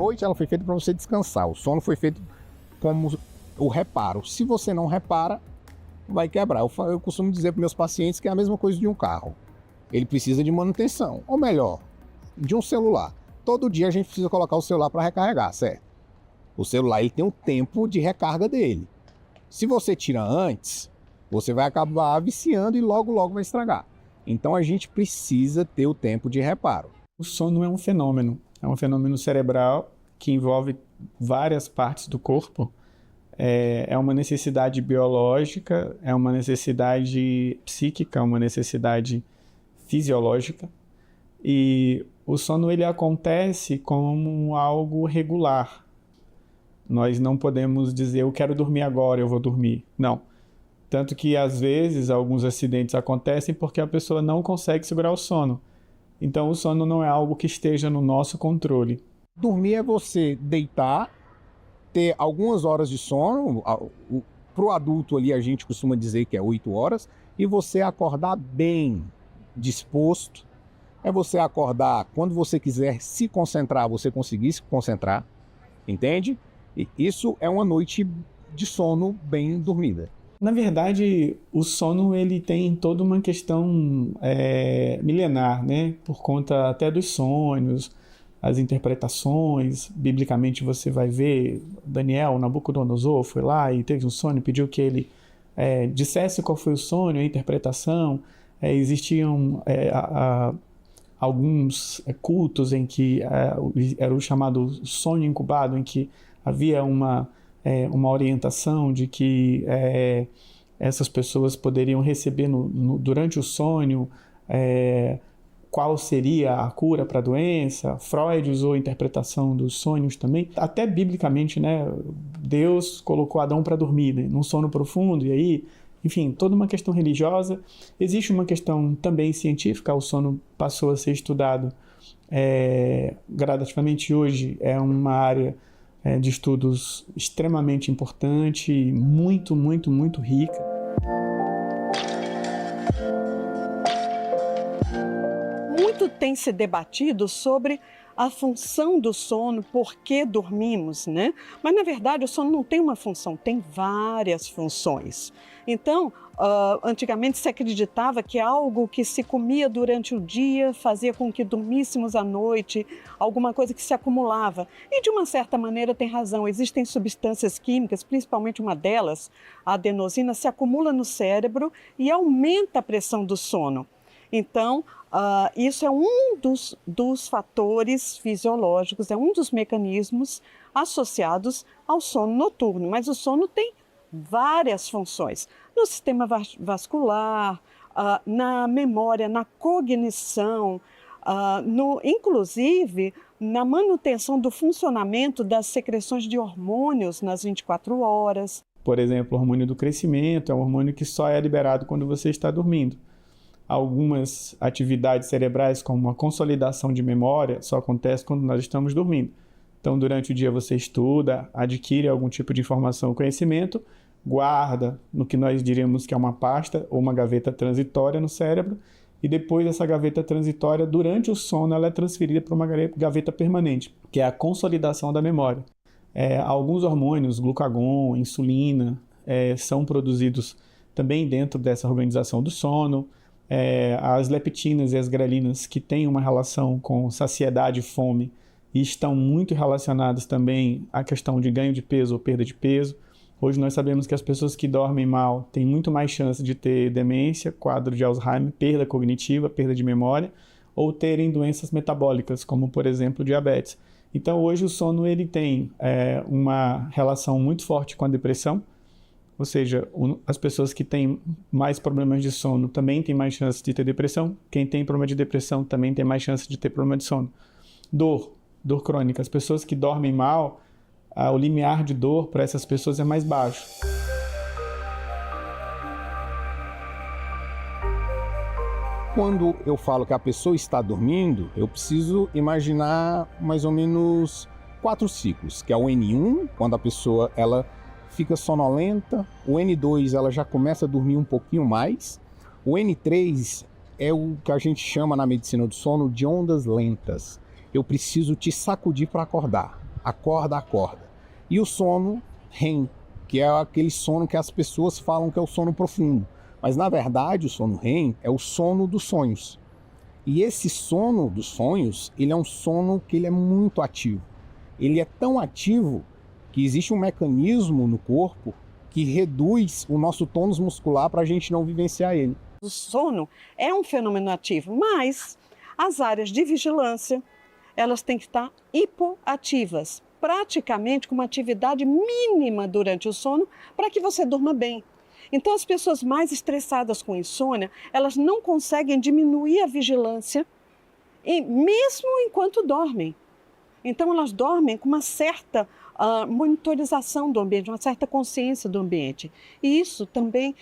noite ela foi feita para você descansar. O sono foi feito como o reparo. Se você não repara, vai quebrar. Eu costumo dizer para meus pacientes que é a mesma coisa de um carro. Ele precisa de manutenção, ou melhor, de um celular. Todo dia a gente precisa colocar o celular para recarregar, certo? O celular ele tem um tempo de recarga dele. Se você tira antes, você vai acabar viciando e logo vai estragar. Então a gente precisa ter o tempo de reparo. O sono é um fenômeno cerebral que envolve várias partes do corpo. É uma necessidade biológica, é uma necessidade psíquica, uma necessidade fisiológica. E o sono ele acontece como algo regular. Nós não podemos dizer, eu quero dormir agora, eu vou dormir. Não. Tanto que, às vezes, alguns acidentes acontecem porque a pessoa não consegue segurar o sono. Então, o sono não é algo que esteja no nosso controle. Dormir é você deitar, ter algumas horas de sono. Para o adulto ali, a gente costuma dizer que é 8 horas. E você acordar bem disposto. É você acordar quando você quiser se concentrar, você conseguir se concentrar. Entende? E isso é uma noite de sono bem dormida. Na verdade, o sono ele tem toda uma questão milenar, né? Por conta até dos sonhos, as interpretações. Biblicamente você vai ver Daniel, Nabucodonosor, foi lá e teve um sonho, pediu que ele dissesse qual foi o sonho, a interpretação. Existiam alguns cultos em que era o chamado sonho incubado, em que havia uma orientação de que essas pessoas poderiam receber durante o sonho qual seria a cura para a doença. Freud usou a interpretação dos sonhos também. Até biblicamente, né, Deus colocou Adão para dormir, né, num sono profundo, e aí, enfim, toda uma questão religiosa. Existe uma questão também científica, o sono passou a ser estudado gradativamente hoje, é uma área de estudos extremamente importante, muito rica. Muito tem se debatido sobre a função do sono, por que dormimos, né? Mas, na verdade, o sono não tem uma função, tem várias funções. Então, antigamente se acreditava que algo que se comia durante o dia fazia com que dormíssemos à noite, alguma coisa que se acumulava. E, de uma certa maneira, tem razão. Existem substâncias químicas, principalmente uma delas, a adenosina, se acumula no cérebro e aumenta a pressão do sono. Então, isso é um dos fatores fisiológicos, é um dos mecanismos associados ao sono noturno. Mas o sono tem várias funções, no sistema vascular, na memória, na cognição, inclusive na manutenção do funcionamento das secreções de hormônios nas 24 horas. Por exemplo, o hormônio do crescimento é um hormônio que só é liberado quando você está dormindo. Algumas atividades cerebrais, como a consolidação de memória, só acontece quando nós estamos dormindo. Então, durante o dia você estuda, adquire algum tipo de informação ou conhecimento, guarda no que nós diríamos que é uma pasta ou uma gaveta transitória no cérebro, e depois essa gaveta transitória, durante o sono, ela é transferida para uma gaveta permanente, que é a consolidação da memória. Alguns hormônios, glucagon, insulina, são produzidos também dentro dessa organização do sono. As leptinas e as grelinas, que têm uma relação com saciedade e fome, e estão muito relacionadas também à questão de ganho de peso ou perda de peso. Hoje nós sabemos que as pessoas que dormem mal têm muito mais chance de ter demência, quadro de Alzheimer, perda cognitiva, perda de memória, ou terem doenças metabólicas, como por exemplo diabetes. Então hoje o sono ele tem uma relação muito forte com a depressão, ou seja, as pessoas que têm mais problemas de sono também têm mais chance de ter depressão. Quem tem problema de depressão também tem mais chance de ter problema de sono. Dor crônica. As pessoas que dormem mal, o limiar de dor para essas pessoas é mais baixo. Quando eu falo que a pessoa está dormindo, eu preciso imaginar mais ou menos 4 ciclos, que é o N1, quando a pessoa ela fica sonolenta, o N2 ela já começa a dormir um pouquinho mais, o N3 é o que a gente chama na medicina do sono de ondas lentas. Eu preciso te sacudir para acordar. acorda. E o sono REM, que é aquele sono que as pessoas falam que é o sono profundo. Mas, na verdade, o sono REM é o sono dos sonhos. E esse sono dos sonhos, ele é um sono que ele é muito ativo. Ele é tão ativo que existe um mecanismo no corpo que reduz o nosso tônus muscular para a gente não vivenciar ele. O sono é um fenômeno ativo, mas as áreas de vigilância, elas têm que estar hipoativas, praticamente com uma atividade mínima durante o sono para que você durma bem. Então, as pessoas mais estressadas com insônia, elas não conseguem diminuir a vigilância, mesmo enquanto dormem. Então, elas dormem com uma certa monitorização do ambiente, uma certa consciência do ambiente. E isso também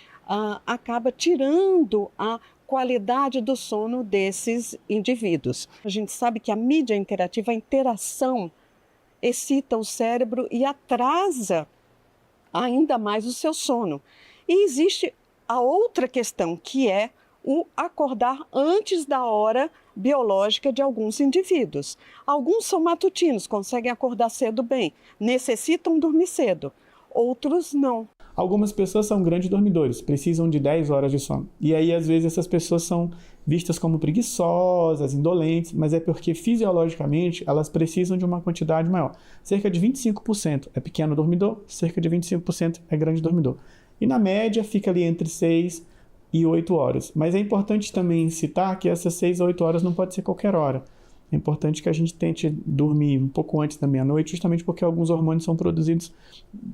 acaba tirando a qualidade do sono desses indivíduos. A gente sabe que a mídia interativa, a interação, excita o cérebro e atrasa ainda mais o seu sono. E existe a outra questão, que é o acordar antes da hora biológica de alguns indivíduos. Alguns são matutinos, conseguem acordar cedo bem, necessitam dormir cedo, outros não. Algumas pessoas são grandes dormidores, precisam de 10 horas de sono. E aí, às vezes, essas pessoas são vistas como preguiçosas, indolentes, mas é porque fisiologicamente elas precisam de uma quantidade maior. Cerca de 25% é pequeno dormidor, cerca de 25% é grande dormidor. E na média fica ali entre 6 e 8 horas. Mas é importante também citar que essas 6 a 8 horas não pode ser qualquer hora. É importante que a gente tente dormir um pouco antes da meia-noite, justamente porque alguns hormônios são produzidos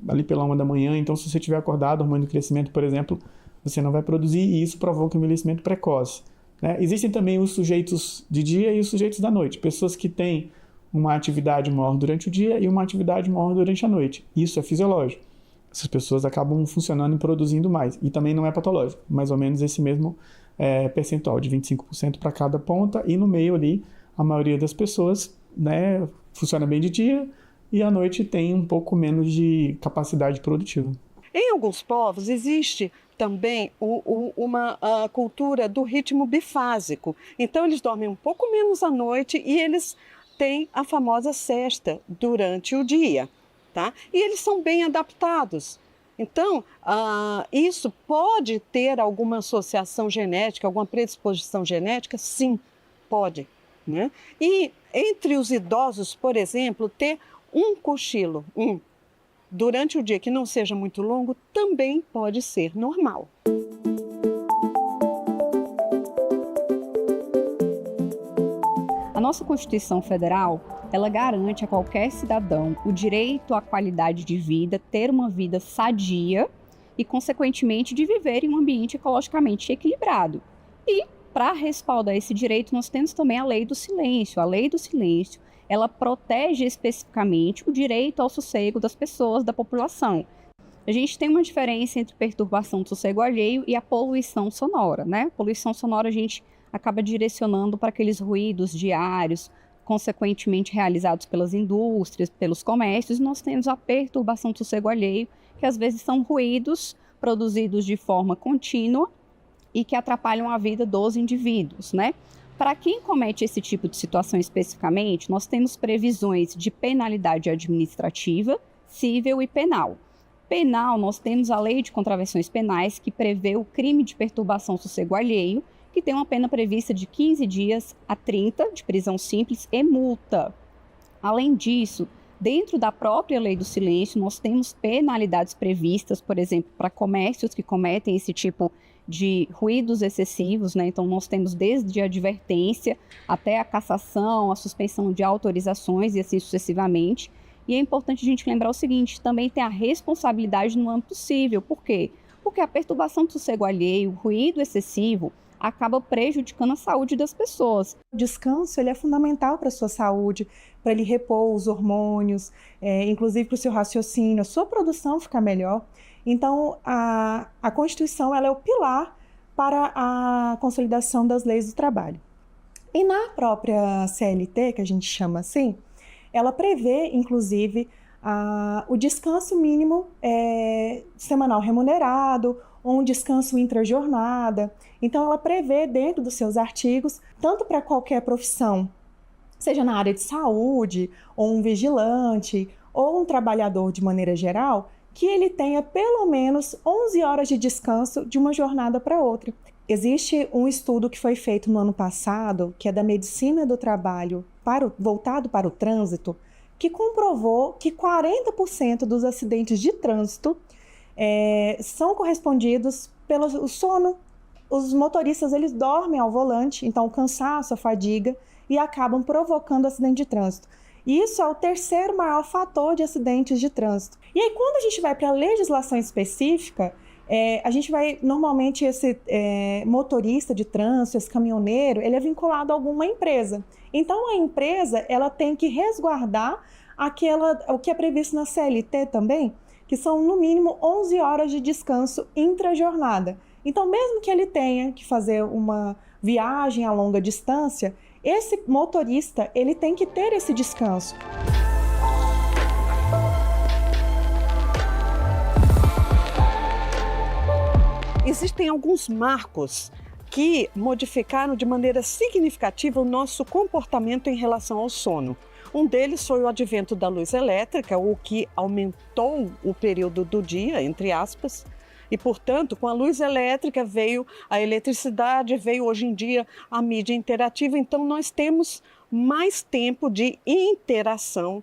ali pela 1 da manhã. Então, se você estiver acordado, hormônio do crescimento, por exemplo, você não vai produzir e isso provoca envelhecimento precoce, né? Existem também os sujeitos de dia e os sujeitos da noite. Pessoas que têm uma atividade maior durante o dia e uma atividade maior durante a noite. Isso é fisiológico. Essas pessoas acabam funcionando e produzindo mais. E também não é patológico. Mais ou menos esse mesmo percentual, de 25% para cada ponta. E no meio ali, a maioria das pessoas, né, funciona bem de dia e à noite tem um pouco menos de capacidade produtiva. Em alguns povos existe também uma cultura do ritmo bifásico. Então eles dormem um pouco menos à noite e eles têm a famosa sesta durante o dia, tá? E eles são bem adaptados. Então, isso pode ter alguma associação genética, alguma predisposição genética? Sim, pode, né? E entre os idosos, por exemplo, ter um cochilo durante o dia que não seja muito longo também pode ser normal. A nossa Constituição Federal, ela garante a qualquer cidadão o direito à qualidade de vida, ter uma vida sadia e, consequentemente, de viver em um ambiente ecologicamente equilibrado. E, para respaldar esse direito, nós temos também a Lei do Silêncio. A Lei do Silêncio, ela protege especificamente o direito ao sossego das pessoas, da população. A gente tem uma diferença entre perturbação do sossego alheio e a poluição sonora, né? Poluição sonora a gente acaba direcionando para aqueles ruídos diários, consequentemente realizados pelas indústrias, pelos comércios. Nós temos a perturbação do sossego alheio, que às vezes são ruídos produzidos de forma contínua e que atrapalham a vida dos indivíduos, né? Para quem comete esse tipo de situação especificamente, nós temos previsões de penalidade administrativa, civil e penal. Penal, nós temos a Lei de Contravenções Penais, que prevê o crime de perturbação do sossego alheio, que tem uma pena prevista de 15 dias a 30 de prisão simples e multa. Além disso, dentro da própria Lei do Silêncio, nós temos penalidades previstas, por exemplo, para comércios que cometem esse tipo de ruídos excessivos, né? Então, nós temos desde a advertência até a cassação, a suspensão de autorizações e assim sucessivamente. E é importante a gente lembrar o seguinte, também tem a responsabilidade no âmbito civil. Por quê? Porque a perturbação do sossego alheio, o ruído excessivo, acaba prejudicando a saúde das pessoas. O descanso ele é fundamental para a sua saúde, para ele repor os hormônios, inclusive para o seu raciocínio, a sua produção ficar melhor. Então, a Constituição ela é o pilar para a consolidação das leis do trabalho. E na própria CLT, que a gente chama assim, ela prevê, inclusive, o descanso mínimo semanal remunerado, ou um descanso intrajornada. Então, ela prevê dentro dos seus artigos, tanto para qualquer profissão seja na área de saúde, ou um vigilante, ou um trabalhador de maneira geral, que ele tenha pelo menos 11 horas de descanso de uma jornada para outra. Existe um estudo que foi feito no ano passado, que é da medicina do trabalho, voltado para o trânsito, que comprovou que 40% dos acidentes de trânsito são correspondidos pelo sono. Os motoristas, eles dormem ao volante, então o cansaço, a fadiga, e acabam provocando acidente de trânsito. E isso é o terceiro maior fator de acidentes de trânsito. E aí, quando a gente vai para a legislação específica, a gente vai, normalmente, esse motorista de trânsito, esse caminhoneiro, ele é vinculado a alguma empresa. Então, a empresa, ela tem que resguardar o que é previsto na CLT também, que são, no mínimo, 11 horas de descanso intra-jornada. Então, mesmo que ele tenha que fazer uma viagem a longa distância, esse motorista, ele tem que ter esse descanso. Existem alguns marcos que modificaram de maneira significativa o nosso comportamento em relação ao sono. Um deles foi o advento da luz elétrica, o que aumentou o período do dia, entre aspas, e, portanto, com a luz elétrica veio a eletricidade, veio hoje em dia a mídia interativa, então nós temos mais tempo de interação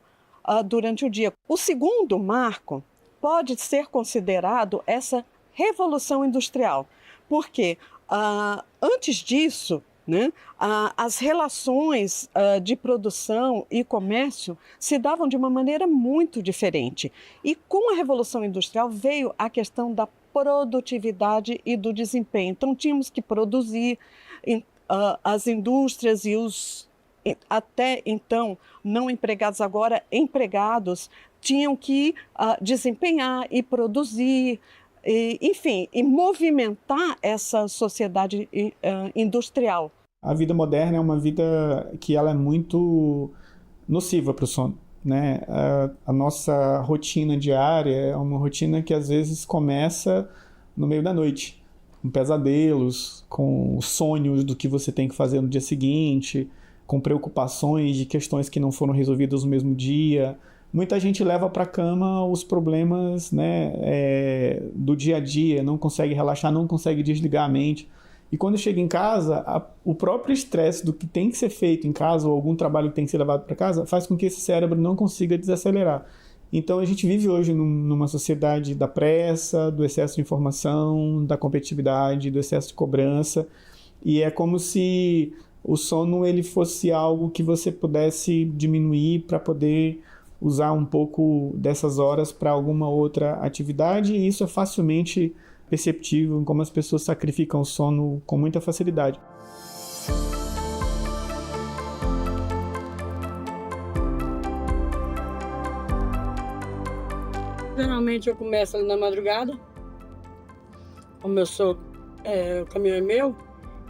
durante o dia. O segundo marco pode ser considerado essa revolução industrial, porque antes disso, né, as relações de produção e comércio se davam de uma maneira muito diferente. E com a Revolução Industrial veio a questão da produtividade e do desempenho. Então, tínhamos que produzir, as indústrias e os, até então, não empregados, agora empregados, tinham que desempenhar e produzir, enfim, e movimentar essa sociedade industrial. A vida moderna é uma vida que ela é muito nociva para o sono, né? A nossa rotina diária é uma rotina que às vezes começa no meio da noite, com pesadelos, com sonhos do que você tem que fazer no dia seguinte, com preocupações de questões que não foram resolvidas no mesmo dia. Muita gente leva para a cama os problemas, né, do dia a dia, não consegue relaxar, não consegue desligar a mente. E quando chega em casa, o próprio estresse do que tem que ser feito em casa, ou algum trabalho que tem que ser levado para casa, faz com que esse cérebro não consiga desacelerar. Então a gente vive hoje numa sociedade da pressa, do excesso de informação, da competitividade, do excesso de cobrança, e é como se o sono ele fosse algo que você pudesse diminuir para poder usar um pouco dessas horas para alguma outra atividade, e isso é facilmente perceptível em como as pessoas sacrificam o sono com muita facilidade. Geralmente eu começo ali na madrugada, como eu sou, o caminhão é meu,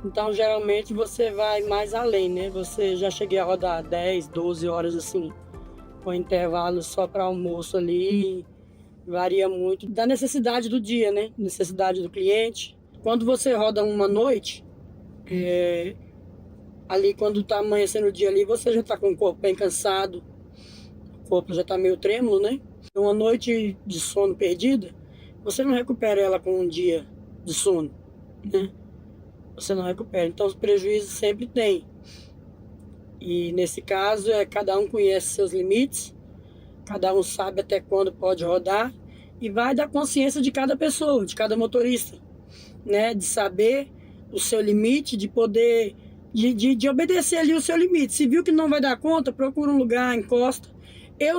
então geralmente você vai mais além, né? Você já cheguei a rodar 10, 12 horas assim, com intervalo só para almoço ali, varia muito da necessidade do dia, né? Necessidade do cliente. Quando você roda uma noite, ali quando está amanhecendo o dia ali, você já está com o corpo bem cansado, o corpo já está meio trêmulo, né? Uma noite de sono perdida, você não recupera ela com um dia de sono, né? Você não recupera, então os prejuízos sempre tem. E nesse caso, cada um conhece seus limites, cada um sabe até quando pode rodar, e vai da consciência de cada pessoa, de cada motorista, né? De saber o seu limite, de poder, de obedecer ali o seu limite. Se viu que não vai dar conta, procura um lugar, encosta.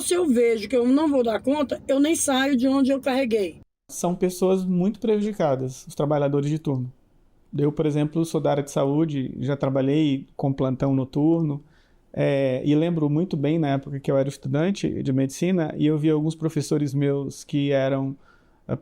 Se eu vejo que eu não vou dar conta, eu nem saio de onde eu carreguei. São pessoas muito prejudicadas, os trabalhadores de turno. Eu, por exemplo, sou da área de saúde, já trabalhei com plantão noturno, e lembro muito bem na época que eu era estudante de medicina, e eu vi alguns professores meus que eram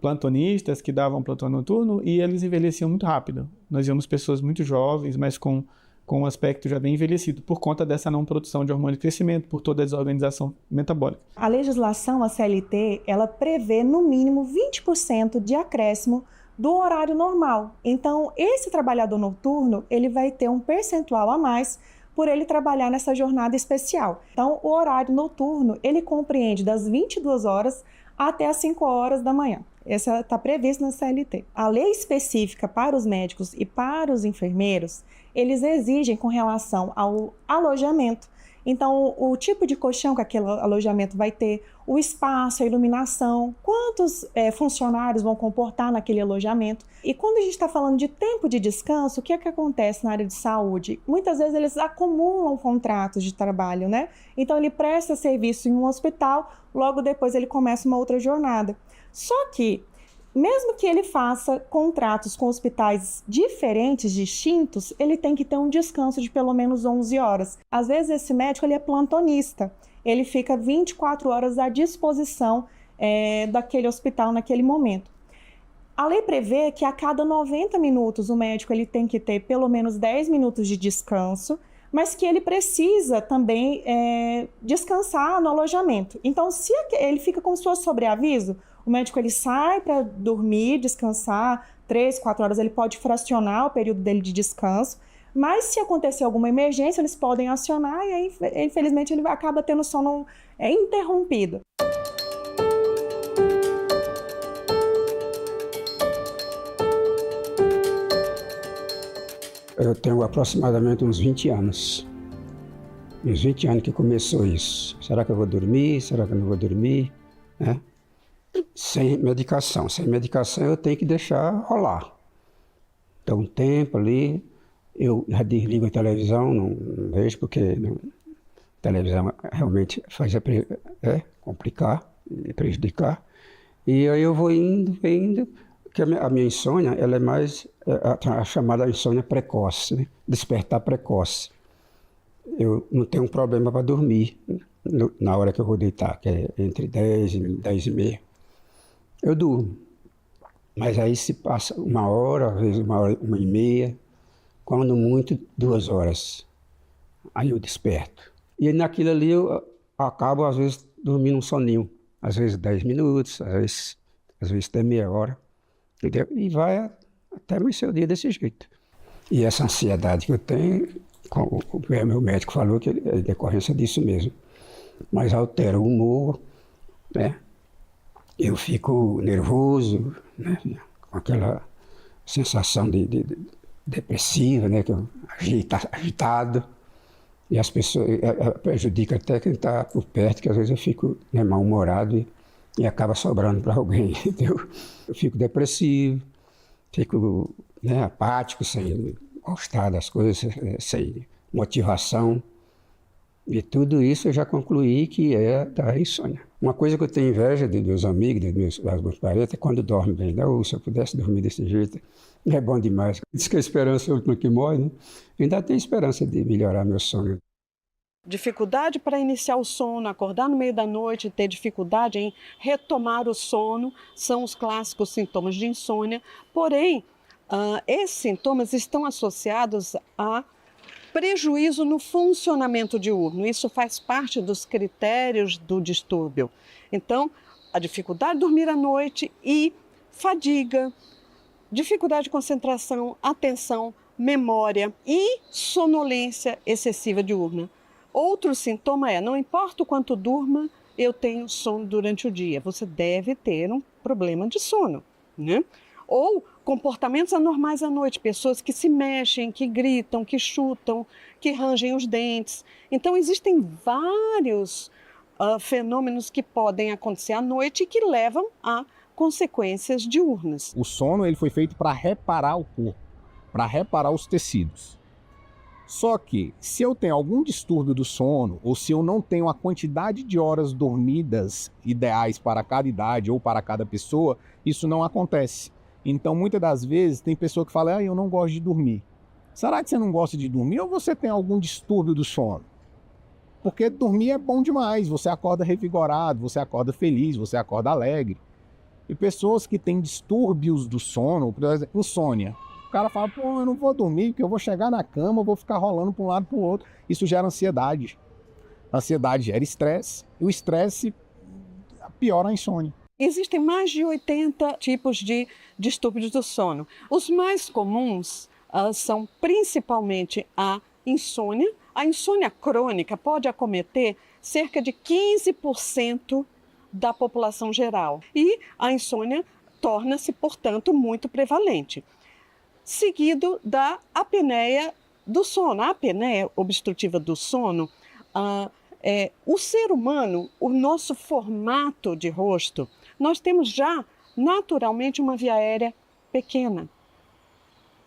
plantonistas, que davam plantão noturno, e eles envelheciam muito rápido. Nós víamos pessoas muito jovens, mas com um aspecto já bem envelhecido, por conta dessa não produção de hormônio de crescimento, por toda a desorganização metabólica. A legislação, a CLT, ela prevê no mínimo 20% de acréscimo do horário normal. Então, esse trabalhador noturno, ele vai ter um percentual a mais, por ele trabalhar nessa jornada especial. Então, o horário noturno, ele compreende das 22 horas até as 5 horas da manhã. Essa está previsto na CLT. A lei específica para os médicos e para os enfermeiros, eles exigem com relação ao alojamento. Então, o tipo de colchão que aquele alojamento vai ter, o espaço, a iluminação, quantos funcionários vão comportar naquele alojamento. E quando a gente está falando de tempo de descanso, o que é que acontece na área de saúde? Muitas vezes eles acumulam contratos de trabalho, né? Então, ele presta serviço em um hospital, logo depois ele começa uma outra jornada. Só que, mesmo que ele faça contratos com hospitais diferentes, distintos, ele tem que ter um descanso de pelo menos 11 horas. Às vezes esse médico ele é plantonista, ele fica 24 horas à disposição daquele hospital naquele momento. A lei prevê que a cada 90 minutos o médico ele tem que ter pelo menos 10 minutos de descanso, mas que ele precisa também descansar no alojamento. Então, se ele fica como se fosse sobreaviso, o médico ele sai para dormir, descansar, 3, 4 horas, ele pode fracionar o período dele de descanso, mas se acontecer alguma emergência, eles podem acionar e aí, infelizmente, ele acaba tendo sono interrompido. Eu tenho aproximadamente uns 20 anos. Uns 20 anos que começou isso. Será que eu vou dormir? Será que eu não vou dormir? Né? Sem medicação. Sem medicação eu tenho que deixar rolar. Então um tempo ali, eu já desligo a televisão, não vejo porque a televisão realmente faz complicar, prejudicar. E aí eu vou indo, porque a minha insônia, ela é mais a chamada insônia precoce, né? Despertar precoce. Eu não tenho um problema para dormir na hora que eu vou deitar, que é entre 10 e 10 e meia. Eu durmo, mas aí se passa 1 hora, às vezes 1 e meia, quando muito 2 horas. Aí eu desperto. E naquilo ali eu acabo, às vezes, dormindo um soninho. Às vezes 10 minutos, às vezes até meia hora. Entendeu? E vai até amanhecer o dia desse jeito. E essa ansiedade que eu tenho, o meu médico falou que é decorrência disso mesmo. Mas altera o humor, né? Eu fico nervoso, né? Com aquela sensação de depressiva, né? Que eu agitado. E as pessoas prejudica até quem está por perto, que às vezes eu fico mal-humorado e acaba sobrando para alguém, entendeu? Eu fico depressivo, fico apático, sem gostar das coisas, sem motivação. E tudo isso eu já concluí que é da insônia. Uma coisa que eu tenho inveja dos meus amigos, das meus parentes, é quando dormem bem. Se eu pudesse dormir desse jeito, é bom demais. Diz que a esperança é a última que morre, né? Eu ainda tenho esperança de melhorar meu sono. Dificuldade para iniciar o sono, acordar no meio da noite, ter dificuldade em retomar o sono, são os clássicos sintomas de insônia. Porém, esses sintomas estão associados a prejuízo no funcionamento diurno. Isso faz parte dos critérios do distúrbio. Então, a dificuldade de dormir à noite e fadiga, dificuldade de concentração, atenção, memória e sonolência excessiva diurna. Outro sintoma não importa o quanto durma, eu tenho sono durante o dia. Você deve ter um problema de sono, né? Ou comportamentos anormais à noite, pessoas que se mexem, que gritam, que chutam, que rangem os dentes. Então, existem vários fenômenos que podem acontecer à noite e que levam a consequências diurnas. O sono ele foi feito para reparar o corpo, para reparar os tecidos. Só que, se eu tenho algum distúrbio do sono, ou se eu não tenho a quantidade de horas dormidas ideais para cada idade ou para cada pessoa, isso não acontece. Então, muitas das vezes, tem pessoa que fala, eu não gosto de dormir. Será que você não gosta de dormir ou você tem algum distúrbio do sono? Porque dormir é bom demais, você acorda revigorado, você acorda feliz, você acorda alegre. E pessoas que têm distúrbios do sono, por exemplo, insônia. O cara fala, eu não vou dormir porque eu vou chegar na cama, vou ficar rolando para um lado para o outro. Isso gera ansiedade. A ansiedade gera estresse e o estresse piora a insônia. Existem mais de 80 tipos de distúrbios do sono. Os mais comuns são principalmente a insônia, A insônia crônica pode acometer cerca de 15% da população geral e a insônia torna-se, portanto, muito prevalente. Seguido da apneia do sono. A apneia obstrutiva do sono, o ser humano, o nosso formato de rosto, nós temos já naturalmente uma via aérea pequena,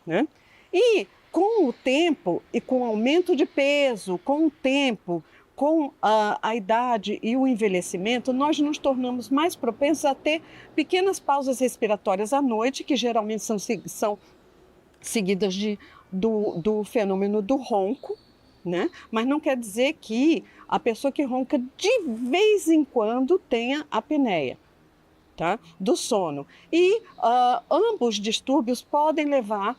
né? E com o tempo e com o aumento de peso, com o tempo, com a idade e o envelhecimento, nós nos tornamos mais propensos a ter pequenas pausas respiratórias à noite, que geralmente são seguidas do fenômeno do ronco, né? Mas não quer dizer que a pessoa que ronca de vez em quando tenha apneia, tá? Do sono. E ambos distúrbios podem levar,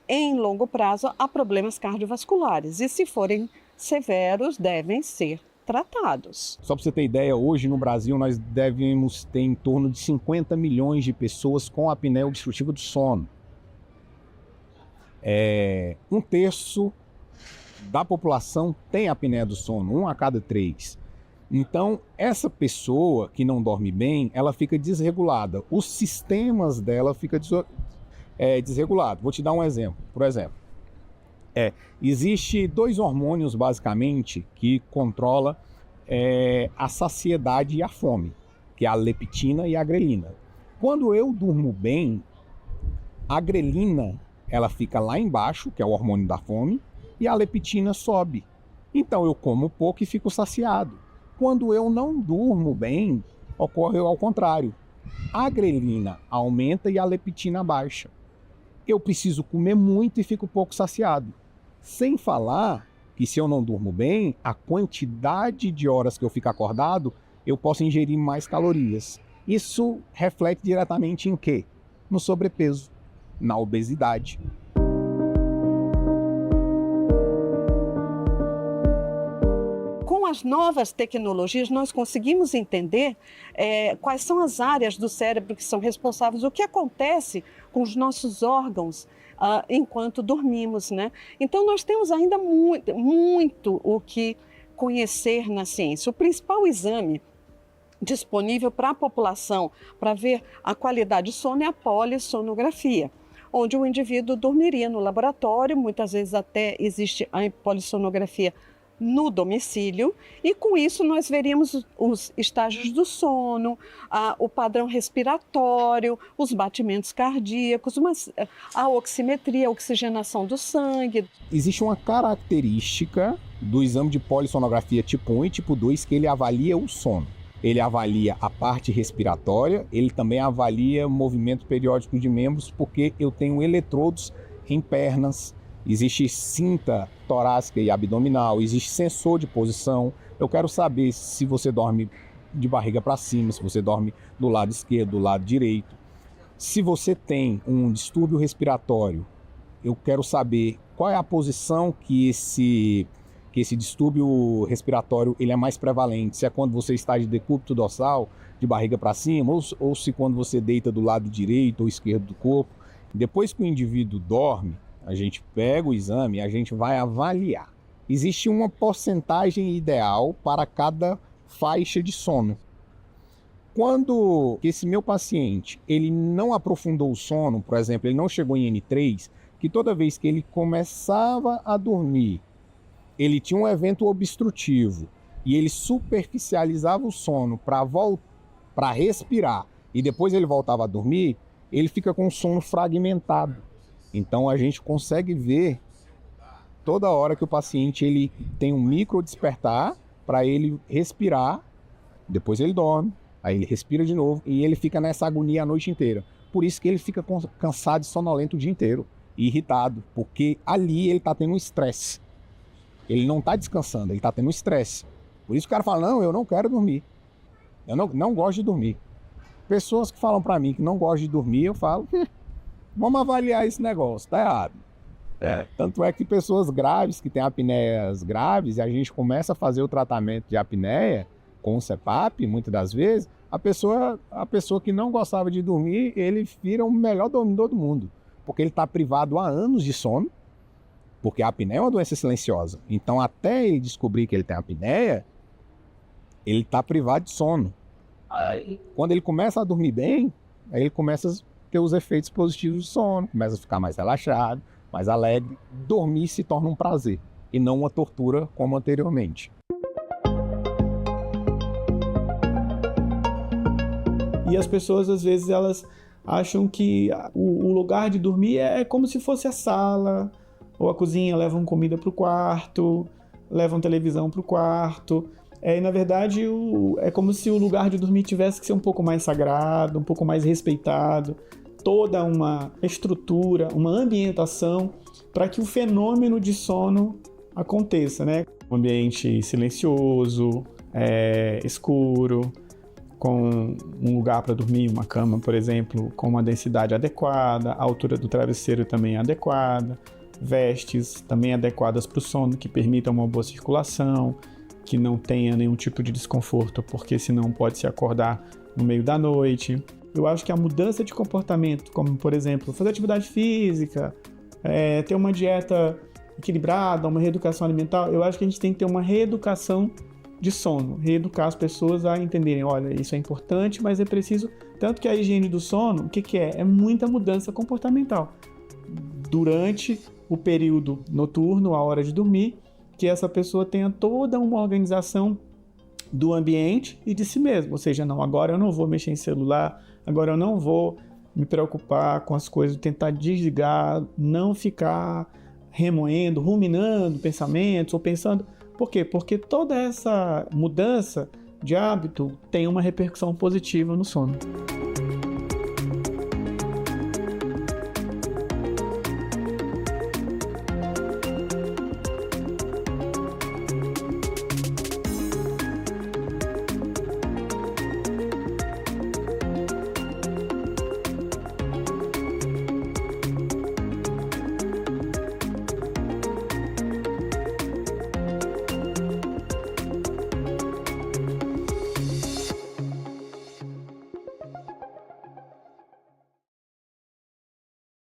em longo prazo, a problemas cardiovasculares. E se forem severos, devem ser tratados. Só para você ter ideia, hoje no Brasil nós devemos ter em torno de 50 milhões de pessoas com apneia obstrutiva do sono. Um terço da população tem apneia do sono, 1 a cada 3. Então, essa pessoa que não dorme bem, ela fica desregulada. Os sistemas dela ficam desregulados. Vou te dar um exemplo. Por exemplo, existe 2 hormônios, basicamente, que controlam a saciedade e a fome, que é a leptina e a grelina. Quando eu durmo bem, a grelina ela fica lá embaixo, que é o hormônio da fome, e a leptina sobe. Então eu como pouco e fico saciado. Quando eu não durmo bem, ocorre ao contrário. A grelina aumenta e a leptina baixa. Eu preciso comer muito e fico pouco saciado. Sem falar que se eu não durmo bem, a quantidade de horas que eu fico acordado, eu posso ingerir mais calorias. Isso reflete diretamente em quê? No sobrepeso, na obesidade. Com as novas tecnologias, nós conseguimos entender quais são as áreas do cérebro que são responsáveis, o que acontece com os nossos órgãos enquanto dormimos, né? Então, nós temos ainda muito o que conhecer na ciência. O principal exame disponível para a população para ver a qualidade de sono é a polissonografia, onde o indivíduo dormiria no laboratório, muitas vezes até existe a polissonografia no domicílio, e com isso nós veríamos os estágios do sono, o padrão respiratório, os batimentos cardíacos, a oximetria, a oxigenação do sangue. Existe uma característica do exame de polissonografia tipo 1 e tipo 2 que ele avalia o sono. Ele avalia a parte respiratória, ele também avalia o movimento periódico de membros, porque eu tenho eletrodos em pernas, existe cinta torácica e abdominal, existe sensor de posição. Eu quero saber se você dorme de barriga para cima, se você dorme do lado esquerdo, do lado direito. Se você tem um distúrbio respiratório, eu quero saber qual é a posição que esse distúrbio respiratório ele é mais prevalente. Se é quando você está de decúbito dorsal, de barriga para cima, ou se quando você deita do lado direito ou esquerdo do corpo. Depois que o indivíduo dorme, a gente pega o exame e a gente vai avaliar. Existe uma porcentagem ideal para cada faixa de sono. Quando esse meu paciente ele não aprofundou o sono, por exemplo, ele não chegou em N3, que toda vez que ele começava a dormir, ele tinha um evento obstrutivo e ele superficializava o sono para respirar e depois ele voltava a dormir, ele fica com o sono fragmentado. Então a gente consegue ver toda hora que o paciente ele tem um micro despertar para ele respirar, depois ele dorme, aí ele respira de novo e ele fica nessa agonia a noite inteira. Por isso que ele fica cansado e sonolento o dia inteiro e irritado, porque ali ele está tendo um estresse. Ele não está descansando, ele está tendo um estresse. Por isso que o cara fala, não, eu não quero dormir. Eu não gosto de dormir. Pessoas que falam para mim que não gostam de dormir, eu falo, vamos avaliar esse negócio, tá errado. Tanto é que pessoas graves, que têm apneias graves, e a gente começa a fazer o tratamento de apneia com o CPAP, muitas das vezes, a pessoa que não gostava de dormir, ele vira o melhor dormidor do mundo. Porque ele está privado há anos de sono, Porque a apneia é uma doença silenciosa. Então, até ele descobrir que ele tem apneia, ele está privado de sono. Aí, quando ele começa a dormir bem, aí ele começa a ter os efeitos positivos do sono, começa a ficar mais relaxado, mais alegre. Dormir se torna um prazer e não uma tortura como anteriormente. E as pessoas, às vezes, elas acham que o lugar de dormir é como se fosse a sala, ou a cozinha, levam comida para o quarto, levam televisão para o quarto. E, na verdade, é como se o lugar de dormir tivesse que ser um pouco mais sagrado, um pouco mais respeitado, toda uma estrutura, uma ambientação para que o fenômeno de sono aconteça, né? Um ambiente silencioso, escuro, com um lugar para dormir, uma cama, por exemplo, com uma densidade adequada, a altura do travesseiro também é adequada, vestes também adequadas para o sono, que permitam uma boa circulação, que não tenha nenhum tipo de desconforto, porque senão pode se acordar no meio da noite. Eu acho que a mudança de comportamento, como por exemplo, fazer atividade física, ter uma dieta equilibrada, uma reeducação alimentar, eu acho que a gente tem que ter uma reeducação de sono, reeducar as pessoas a entenderem, olha, isso é importante, mas é preciso, tanto que a higiene do sono, o que é? É muita mudança comportamental. Durante o período noturno, a hora de dormir, que essa pessoa tenha toda uma organização do ambiente e de si mesmo, ou seja, não, agora eu não vou mexer em celular, agora eu não vou me preocupar com as coisas, tentar desligar, não ficar remoendo, ruminando pensamentos ou pensando. Por quê? Porque toda essa mudança de hábito tem uma repercussão positiva no sono.